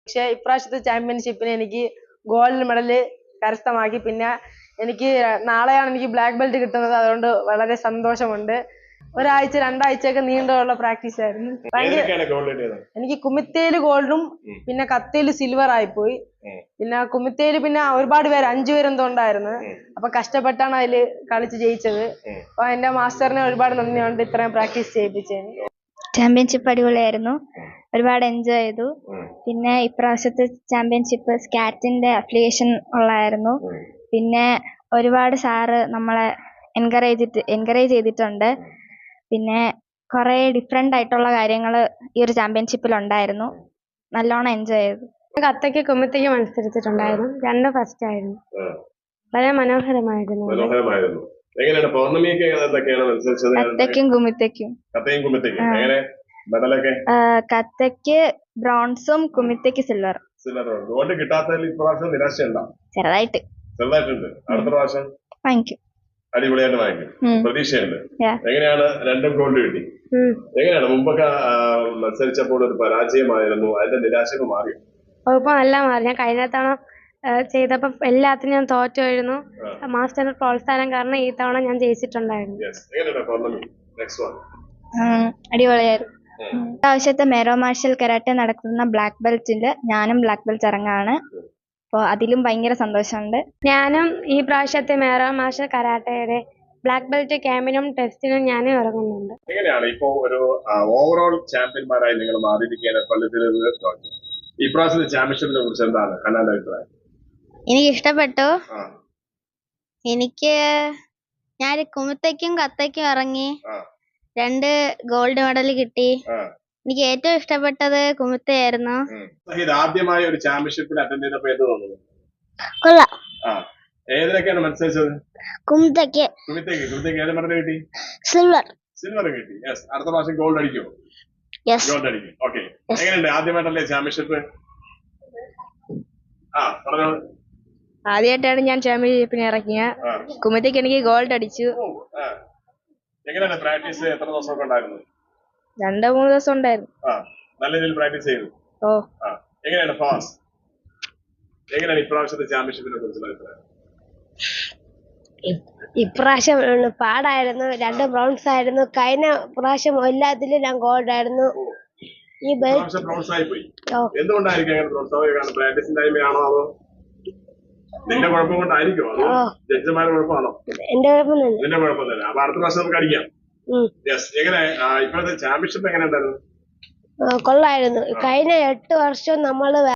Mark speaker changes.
Speaker 1: പക്ഷെ ഇപ്രാവശ്യത്തെ ചാമ്പ്യൻഷിപ്പിന് എനിക്ക് ഗോൾഡ് മെഡല് കരസ്ഥമാക്കി. പിന്നെ എനിക്ക് നാളെയാണ് എനിക്ക് ബ്ലാക്ക് ബെൽറ്റ് കിട്ടുന്നത്. അതുകൊണ്ട് വളരെ സന്തോഷമുണ്ട്. ഒരാഴ്ച 2 ആഴ്ചയൊക്കെ നീണ്ടുള്ള പ്രാക്ടീസ് ആയിരുന്നു. എനിക്ക് കുമിത്തേല് ഗോൾഡും പിന്നെ കത്തേല് സിൽവർ ആയിപ്പോയി. പിന്നെ കുമിത്തേല് പിന്നെ ഒരുപാട് പേര് 5 പേരെന്തോ ഉണ്ടായിരുന്നു. അപ്പൊ കഷ്ടപ്പെട്ടാണ് അതില് കളിച്ച് ജയിച്ചത്. അപ്പൊ എന്റെ മാസ്റ്ററിനെ ഒരുപാട് നന്ദിയുണ്ട് ഇത്രയും പ്രാക്ടീസ് ചെയ്യിപ്പിച്ചതിന്.
Speaker 2: ചാമ്പ്യൻഷിപ്പ് അടിപൊളിയായിരുന്നു. ഒരുപാട് എൻജോയ് ചെയ്തു. പിന്നെ ഇപ്രാവശ്യത്തെ ചാമ്പ്യൻഷിപ്പ് സ്കാറ്റിന്റെ അഫിലിയേഷൻ ഉള്ളായിരുന്നു. പിന്നെ ഒരുപാട് സാറ് നമ്മളെ എൻകറേജ് ചെയ്തിട്ടുണ്ട്. പിന്നെ കുറെ ഡിഫറെന്റ് ആയിട്ടുള്ള കാര്യങ്ങൾ ഈ ഒരു ചാമ്പ്യൻഷിപ്പിൽ ഉണ്ടായിരുന്നു. നല്ലോണം എൻജോയ് ചെയ്തു.
Speaker 3: കത്തയ്ക്ക് കുമിത്തേക്ക് മത്സരിച്ചിട്ടുണ്ടായിരുന്നു. 2 ഫസ്റ്റ് ആയിരുന്നു. വളരെ മനോഹരമായിരുന്നു.
Speaker 4: എങ്ങനെയാണ് പൗർണമിയൊക്കെ എന്തൊക്കെയാണ് മത്സരിച്ചത്?
Speaker 2: കത്തയ്ക്കും കുമിത്തേക്കും. കത്തയ്ക്ക് ബ്രോൺസും കുമിത്തേക്ക് സിൽവർ.
Speaker 4: ഗോൾഡ് കിട്ടാത്തതിൽ ഇപ്രാവശ്യം നിരാശയുണ്ടോ? ചെറുതായിട്ടുണ്ട്. അടുത്ത പ്രാവശ്യം അടിപൊളിയായിട്ട് വാങ്ങിക്കും പ്രതീക്ഷയുണ്ട്. എങ്ങനെയാണ് 2 ഗോൾഡ് കിട്ടി? എങ്ങനെയാണ് മുമ്പൊക്കെ മത്സരിച്ചപ്പോൾ ഒരു പരാജയമായിരുന്നു, അതിന്റെ നിരാശകൾ മാറിയോ?
Speaker 3: ഇപ്പൊ നല്ല മാറി. ഞാൻ കഴിഞ്ഞ തവണ ചെയ്തപ്പോ എല്ലാത്തിനും ഞാൻ തോറ്റുമായിരുന്നു. മാസ്റ്ററിന്റെ പ്രോത്സാഹനം കാരണം ഈ തവണ ഞാൻ ജയിച്ചിട്ടുണ്ടായിരുന്നു.
Speaker 2: അടിപൊളിയായിരുന്നു. പ്രാവശ്യത്തെ മേരോ മാർഷൽ കരാട്ടെ നടക്കുന്ന ബ്ലാക്ക് ബെൽറ്റില് ഞാനും ബ്ലാക്ക് ബെൽറ്റ് ഇറങ്ങാണ്. അപ്പൊ അതിലും ഭയങ്കര സന്തോഷമുണ്ട്.
Speaker 3: ഞാനും ഈ പ്രാവശ്യത്തെ മേരോ മാർഷൽ കരാട്ടയുടെ ബ്ലാക്ക് ബെൽറ്റ് ക്യാമ്പിനും ടെസ്റ്റിനും ഞാനും ഇറങ്ങുന്നുണ്ട്.
Speaker 4: എങ്ങനെയാണ് ഇപ്പോ ഒരു ഓവറോൾ ചാമ്പ്യന്മാരായി നിങ്ങൾ മാറിയിരിക്കുകയാണ്? ഈ പ്രാവശ്യത്തെ ചാമ്പ്യൻഷിപ്പിനെ കുറിച്ച് എന്താണ് കണ്ണാന്റെ അഭിപ്രായം?
Speaker 2: എനിക്ക് ഇഷ്ടപ്പെട്ടു. ഞാൻ കുമിത്തേക്കും കത്തയ്ക്കും ഇറങ്ങി 2 ഗോൾഡ് മെഡൽ കിട്ടി. എനിക്ക് ഏറ്റവും ഇഷ്ടപ്പെട്ടത് കുമിത്തയായിരുന്നു.
Speaker 4: ആദ്യമായി ഒരു ചാമ്പ്യൻഷിപ്പിൽ അറ്റൻഡ് ചെയ്തപ്പോൾ എന്ത് തോന്നുന്നു?
Speaker 2: കൊള്ളാം.
Speaker 4: ഏതിനൊക്കെയാണ് മത്സരിച്ചത്?
Speaker 2: കുമിത്തേക്ക്.
Speaker 4: ഏത് മെഡൽ കിട്ടി? സിൽവർ കിട്ടി. അടുത്ത പ്രാവശ്യം ഗോൾഡ് അടിക്കുമോ? ഗോൾഡ് അടിക്കും. ഓക്കെ. എങ്ങനെയുണ്ട് ആദ്യമായിട്ടല്ലേ ചാമ്പ്യൻഷിപ്പ്? പറഞ്ഞോ.
Speaker 2: ആദ്യമായിട്ടാണ് ഞാൻ ചാമ്പ്യൻഷിപ്പിന് ഇറങ്ങിയ. കുമിത്തേക്ക് എനിക്ക് ഗോൾഡ് അടിച്ചു.
Speaker 4: എങ്ങനെയാണ് പ്രാക്ടീസ്? എത്ര ദിവസമൊക്കെ ഉണ്ടായിരുന്നു?
Speaker 2: 2-3 ദിവസം ഉണ്ടായിരുന്നു.
Speaker 4: നല്ല രീതിയിൽ പ്രാക്ടീസ് ചെയ്തു. എങ്ങനെയാണ് ഫാസ്റ്റ്? എങ്ങനെയാണ് ഇപ്രാവശ്യത്തെ ചാമ്പ്യൻഷിപ്പിനെ കുറിച്ചുള്ള അഭിപ്രായം?
Speaker 3: ഇപ്രാവശ്യം പാടായിരുന്നു. 2 ബ്രൗൺസ് ആയിരുന്നു. കഴിഞ്ഞ പ്രാവശ്യം എല്ലാത്തിലും ഞാൻ ഗോൾഡ് ആയിരുന്നു. ഈ
Speaker 4: ബ്രൗൺസ് ആയി പോയി. എന്തുകൊണ്ടായിരിക്കും അങ്ങനെ ബ്രൗൺസ് ആവുക? പ്രാക്ടീസിന്റെ ടൈമിലാണോ അതോ നിന്റെ കുഴപ്പം കൊണ്ടായിരിക്കും? അതോ ജഡ്ജിമാരുടെ കുഴപ്പമാണോ?
Speaker 3: എന്റെ കുഴപ്പമൊന്നുമില്ല.
Speaker 4: നിന്റെ കുഴപ്പമൊന്നുമില്ല. അപ്പൊ അടുത്ത പ്രാവശ്യം നമുക്ക് അടിക്കാം. എങ്ങനെ ഇപ്പോഴത്തെ ചാമ്പ്യൻഷിപ്പ് എങ്ങനെ ഉണ്ടായിരുന്നു?
Speaker 3: കൊള്ളായിരുന്നു. കഴിഞ്ഞ 8 വർഷം നമ്മള്